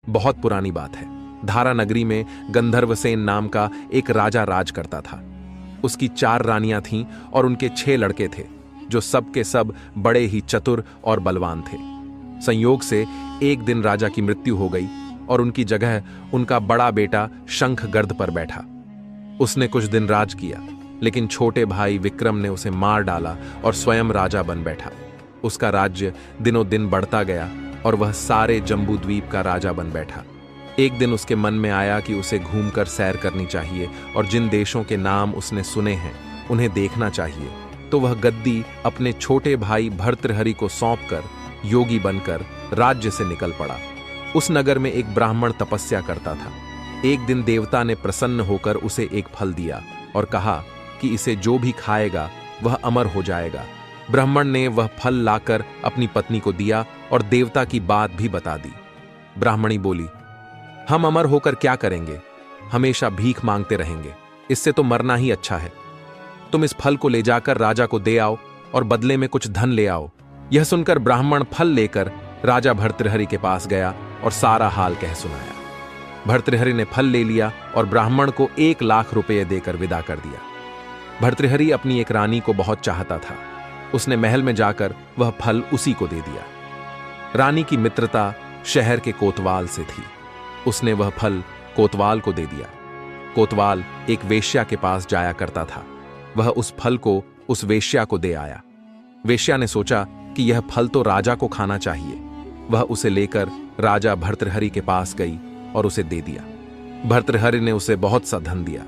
बहुत पुरानी बात है। धारा नगरी में गंधर्वसेन नाम का एक राजा राज करता था। उसकी 4 रानियां थीं और उनके 6 लड़के थे, जो सब के सब बड़े ही चतुर और बलवान थे। संयोग से एक दिन राजा की मृत्यु हो गई और उनकी जगह उनका बड़ा बेटा शंखगर्द पर बैठा। उसने कुछ दिन राज किया, लेकिन छोटे भाई विक्रम ने उसे मार डाला और स्वयं राजा बन बैठा। उसका राज्य दिनों दिन बढ़ता गया और वह सारे जम्बूद्वीप का राजा बन बैठा। एक दिन उसके मन में आया कि उसे घूमकर सैर करनी चाहिए और जिन देशों के नाम उसने सुने हैं उन्हें देखना चाहिए। तो वह गद्दी अपने छोटे भाई भर्तृहरि को सौंपकर योगी बनकर राज्य से निकल पड़ा। उस नगर में एक ब्राह्मण तपस्या करता था। एक दिन देवता ने प्रसन्न होकर उसे एक फल दिया और कहा कि इसे जो भी खाएगा वह अमर हो जाएगा। ब्राह्मण ने वह फल लाकर अपनी पत्नी को दिया और देवता की बात भी बता दी। ब्राह्मणी बोली, हम अमर होकर क्या करेंगे? हमेशा भीख मांगते रहेंगे, इससे तो मरना ही अच्छा है। तुम इस फल को ले जाकर राजा को दे आओ और बदले में कुछ धन ले आओ। यह सुनकर ब्राह्मण फल लेकर राजा भर्तृहरि के पास गया और सारा हाल कह सुनाया। भर्तृहरि ने फल ले लिया और ब्राह्मण को 1 लाख रुपये देकर विदा कर दिया। भर्तृहरि अपनी एक रानी को बहुत चाहता था। उसने महल में जाकर वह फल उसी को दे दिया। रानी की मित्रता शहर के कोतवाल से थी। उसने वह फल कोतवाल को दे दिया। कोतवाल एक वेश्या के पास जाया करता था। वह उस फल को उस वेश्या को दे आया। वेश्या ने सोचा कि यह फल तो राजा को खाना चाहिए। वह उसे लेकर राजा भर्तृहरि के पास गई और उसे दे दिया। भर्तृहरि ने उसे बहुत सा धन दिया,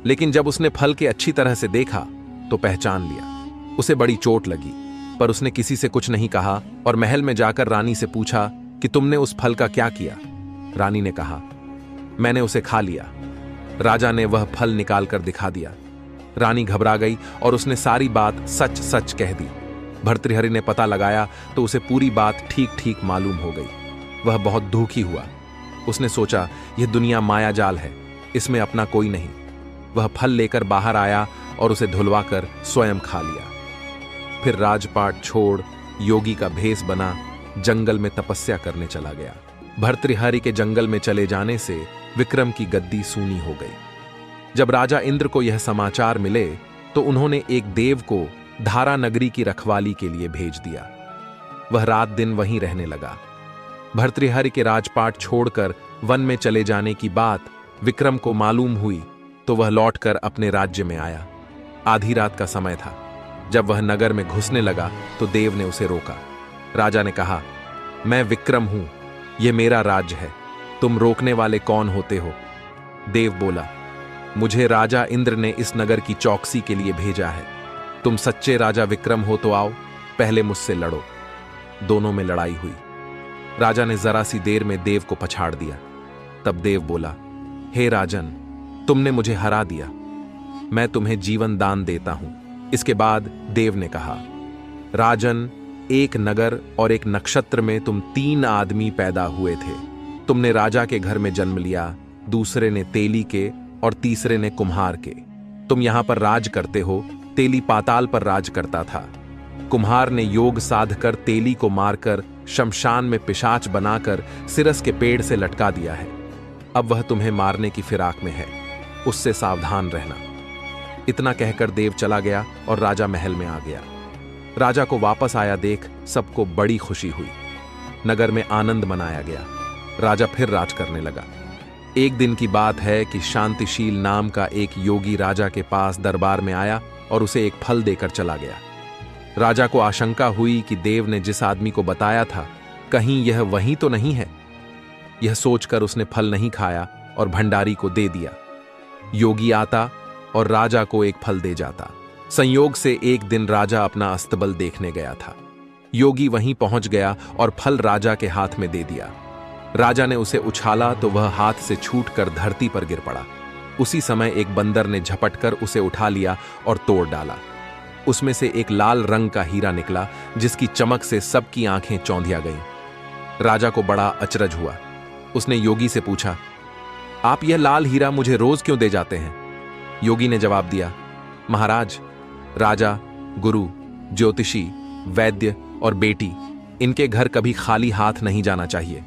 लेकिन जब उसने फल के अच्छी तरह से देखा तो पहचान लिया। उसे बड़ी चोट लगी, पर उसने किसी से कुछ नहीं कहा और महल में जाकर रानी से पूछा कि तुमने उस फल का क्या किया? रानी ने कहा, मैंने उसे खा लिया। राजा ने वह फल निकालकर दिखा दिया। रानी घबरा गई और उसने सारी बात सच सच कह दी। भर्तृहरि ने पता लगाया तो उसे पूरी बात ठीक ठीक मालूम हो गई। वह बहुत दुखी हुआ। उसने सोचा, यह दुनिया माया जाल है, इसमें अपना कोई नहीं। वह फल लेकर बाहर आया और उसे धुलवाकर स्वयं खा लिया। फिर राजपाट छोड़ योगी का भेष बना जंगल में तपस्या करने चला गया। भर्तृहरि के जंगल में चले जाने से विक्रम की गद्दी सूनी हो गई। जब राजा इंद्र को यह समाचार मिले तो उन्होंने एक देव को धारा नगरी की रखवाली के लिए भेज दिया। वह रात दिन वहीं रहने लगा। भर्तृहरि के राजपाट छोड़कर वन में चले जाने की बात विक्रम को मालूम हुई तो वह लौटकर अपने राज्य में आया। आधी रात का समय था। जब वह नगर में घुसने लगा तो देव ने उसे रोका। राजा ने कहा, मैं विक्रम हूं, यह मेरा राज्य है, तुम रोकने वाले कौन होते हो? देव बोला, मुझे राजा इंद्र ने इस नगर की चौकसी के लिए भेजा है। तुम सच्चे राजा विक्रम हो तो आओ, पहले मुझसे लड़ो। दोनों में लड़ाई हुई। राजा ने जरा सी देर में देव को पछाड़ दिया। तब देव बोला, हे राजन, तुमने मुझे हरा दिया, मैं तुम्हें जीवन दान देता हूं। इसके बाद देव ने कहा, राजन, एक नगर और एक नक्षत्र में तुम 3 आदमी पैदा हुए थे। तुमने राजा के घर में जन्म लिया, दूसरे ने तेली के और तीसरे ने कुम्हार के। तुम यहां पर राज करते हो। तेली पाताल पर राज करता था। कुम्हार ने योग साध कर तेली को मारकर शमशान में पिशाच बनाकर सिरस के पेड़ से लटका दिया है। अब वह तुम्हें मारने की फिराक में है, उससे सावधान रहना। इतना कहकर देव चला गया और राजा महल में आ गया। राजा को वापस आया देख सबको बड़ी खुशी हुई। नगर में आनंद मनाया गया। राजा फिर राज करने लगा। एक दिन की बात है कि शांतिशील नाम का एक योगी राजा के पास दरबार में आया और उसे एक फल देकर चला गया। राजा को आशंका हुई कि देव ने जिस आदमी को बताया था कहीं यह वही तो नहीं है। यह सोचकर उसने फल नहीं खाया और भंडारी को दे दिया। योगी आता और राजा को एक फल दे जाता। संयोग से एक दिन राजा अपना अस्तबल देखने गया था। योगी वहीं पहुंच गया और फल राजा के हाथ में दे दिया। राजा ने उसे उछाला तो वह हाथ से छूटकर धरती पर गिर पड़ा। उसी समय एक बंदर ने झपटकर उसे उठा लिया और तोड़ डाला। उसमें से एक लाल रंग का हीरा निकला जिसकी चमक से सबकी आंखें चौंधिया गईं। राजा को बड़ा अचरज हुआ। उसने योगी से पूछा, आप यह लाल हीरा मुझे रोज क्यों दे जाते हैं? योगी ने जवाब दिया, महाराज, राजा, गुरु, ज्योतिषी, वैद्य और बेटी, इनके घर कभी खाली हाथ नहीं जाना चाहिए।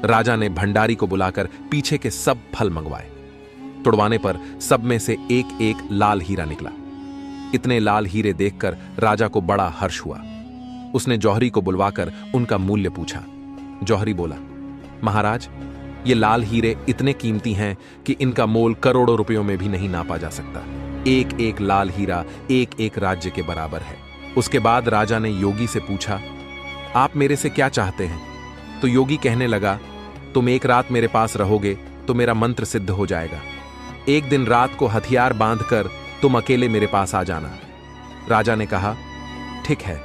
राजा ने भंडारी को बुलाकर पीछे के सब फल मंगवाए। तुड़वाने पर सब में से एक एक लाल हीरा निकला। इतने लाल हीरे देखकर राजा को बड़ा हर्ष हुआ। उसने जौहरी को बुलवाकर उनका मूल्य पूछा। जौहरी बोला, महाराज, ये लाल हीरे इतने कीमती हैं कि इनका मोल करोड़ों रुपयों में भी नहीं नापा जा सकता। एक एक लाल हीरा एक एक राज्य के बराबर है। उसके बाद राजा ने योगी से पूछा, आप मेरे से क्या चाहते हैं? तो योगी कहने लगा, तुम एक रात मेरे पास रहोगे तो मेरा मंत्र सिद्ध हो जाएगा। एक दिन रात को हथियार बांधकर तुम अकेले मेरे पास आ जाना। राजा ने कहा, ठीक है।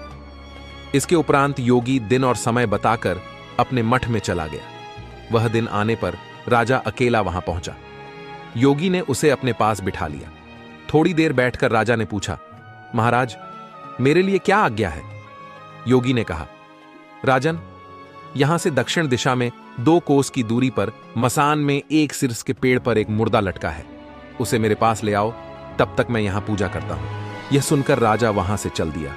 इसके उपरांत योगी दिन और समय बताकर अपने मठ में चला गया। वह दिन आने पर राजा अकेला वहां पहुंचा। योगी ने उसे अपने पास बिठा लिया। थोड़ी देर बैठकर राजा ने पूछा, महाराज, मेरे लिए क्या आज्ञा है? योगी ने कहा, राजन, यहां से दक्षिण दिशा में 2 कोस की दूरी पर मसान में एक सिरस के पेड़ पर एक मुर्दा लटका है। उसे मेरे पास ले आओ, तब तक मैं यहां पूजा करता हूं। यह सुनकर राजा वहां से चल दिया।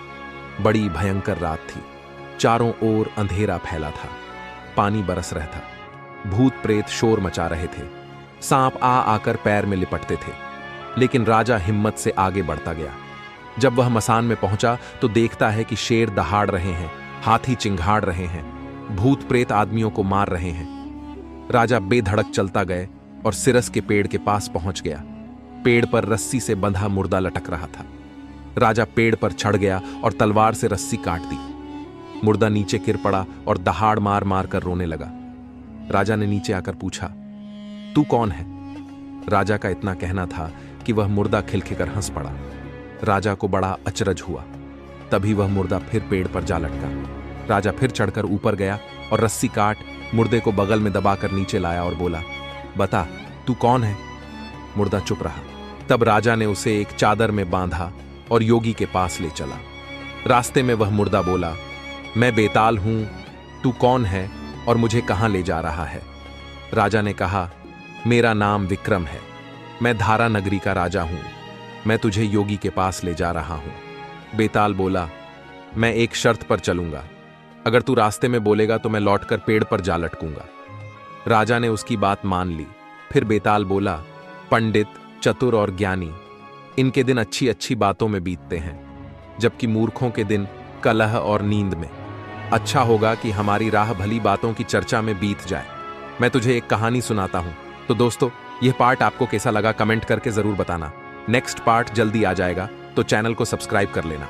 बड़ी भयंकर रात थी। चारों ओर अंधेरा फैला था। पानी बरस रहा था। भूत प्रेत शोर मचा रहे थे। सांप आ आकर पैर में लिपटते थे। लेकिन राजा हिम्मत से आगे बढ़ता गया। जब वह मसान में पहुंचा तो देखता है कि शेर दहाड़ रहे हैं, हाथी चिंघाड़ रहे हैं, भूत प्रेत आदमियों को मार रहे हैं। राजा बेधड़क चलता गए और सिरस के पेड़ के पास पहुंच गया। पेड़ पर रस्सी से बंधा मुर्दा लटक रहा था। राजा पेड़ पर चढ़ गया और तलवार से रस्सी काट दी। मुर्दा नीचे गिर पड़ा और दहाड़ मार मार कर रोने लगा। राजा ने नीचे आकर पूछा, तू कौन है? राजा का इतना कहना था कि वह मुर्दा खिलखिलकर हंस पड़ा। राजा को बड़ा अचरज हुआ। तभी वह मुर्दा फिर पेड़ पर जा लटका। राजा फिर चढ़कर ऊपर गया और रस्सी काट मुर्दे को बगल में दबाकर नीचे लाया और बोला, बता, तू कौन है? मुर्दा चुप रहा। तब राजा ने उसे एक चादर में बांधा और योगी के पास ले चला। रास्ते में वह मुर्दा बोला, मैं बेताल हूं, तू कौन है और मुझे कहां ले जा रहा है? राजा ने कहा, मेरा नाम विक्रम है, मैं धारा नगरी का राजा हूं, मैं तुझे योगी के पास ले जा रहा हूं। बेताल बोला, मैं एक शर्त पर चलूंगा, अगर तू रास्ते में बोलेगा तो मैं लौटकर पेड़ पर जा लटकूंगा। राजा ने उसकी बात मान ली। फिर बेताल बोला, पंडित, चतुर और ज्ञानी, इनके दिन अच्छी अच्छी बातों में बीतते हैं, जबकि मूर्खों के दिन कलह और नींद में। अच्छा होगा कि हमारी राह भली बातों की चर्चा में बीत जाए। मैं तुझे एक कहानी सुनाता हूं। तो दोस्तों, यह पार्ट आपको कैसा लगा कमेंट करके जरूर बताना। नेक्स्ट पार्ट जल्दी आ जाएगा, तो चैनल को सब्सक्राइब कर लेना।